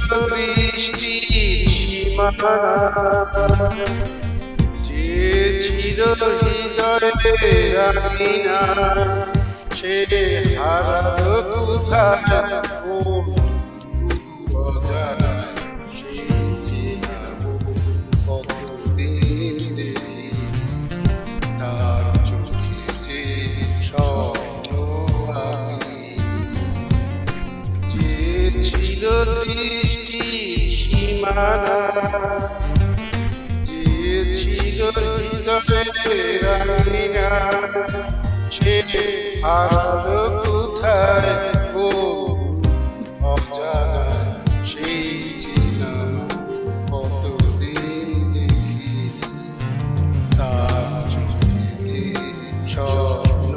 দৃষ্টির সীমানা, যে ছিল হৃদয়ে আঙিনা, সে হারালো কোথায় কোন অজানায়। সেই চেনাবো কতদিন দেখি তার চোখে যে স্বপ্ন আঁকি। যে ছিল দৃষ্টি সীমানা, যে ছিল হৃদয়ের আঙিনা, সে হারালো কোথায় কোন অজানায়। সেই চিনাবো কতদিন দেখি তার চোখে যে স্বপ্ন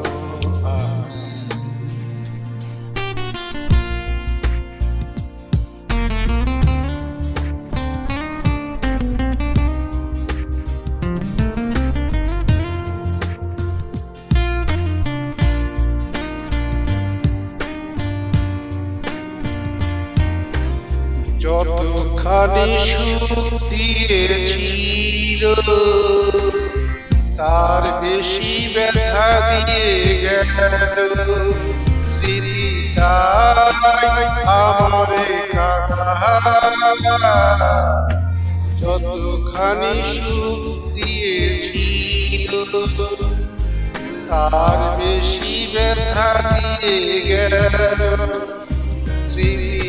আঁকি। যতখানি সুখ দিয়েছিল, তার বেশি ব্যথা দিয়ে গেল স্মৃতিটাই আমারে কাঁদায়। যতখানি সুখ দিয়েছিল, তার বেশি ব্যথা দিয়ে গেল স্মৃতিটাই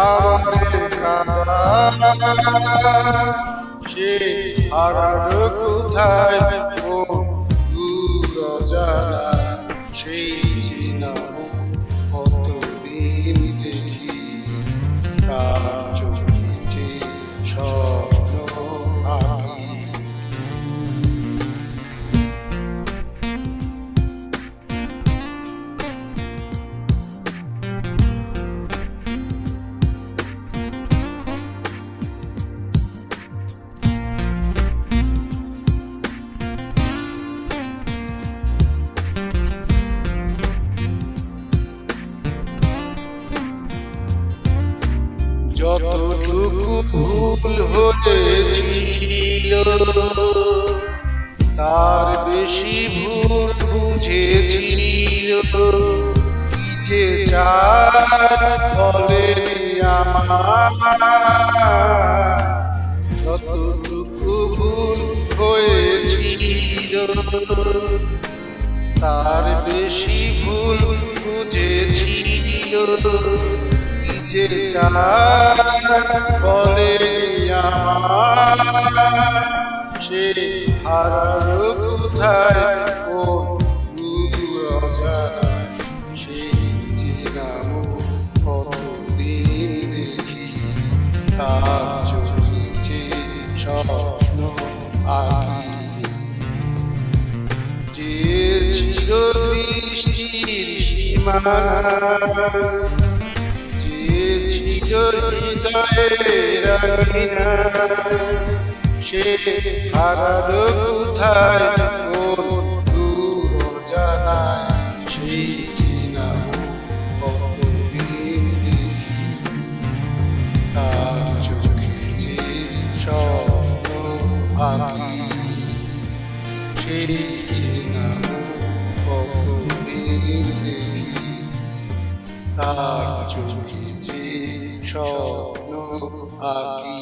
আমারে কাঁদায়। সে হারালো কোথায় কোন দূর অজানায়। সেই চিনাবো কতদিন দেখি তার চোখে যে স্বপ্ন আঁকি। যতটুকু ভুল হয়েছিল, তার বেশি ভুল বুঝেছিল। কি যে চায় বলেনি আমার। যতটুকু ভুল হয়েছিল, তার বেশি ভুল বুঝেছিল। কি যে চায় বলেনি আমার। সে হারালো কোথায় কোন দূর অজানায়। সেই চিনাবো কতদিন দেখি তার চোখে যে স্বপ্ন আঁকি। যে ছিল দৃষ্টির সীমানা, যে ছিল হৃদয়ের আঙিনা, সে হারালো কোথায় কোন দূর অজানায়। সেই চিনাবো কতদিন দেখি তার চোখে যে স্বপ্ন আঁকি। সেই চিনাবো কতদিন দেখি তার চোখে যে স্বপ্ন আঁকি।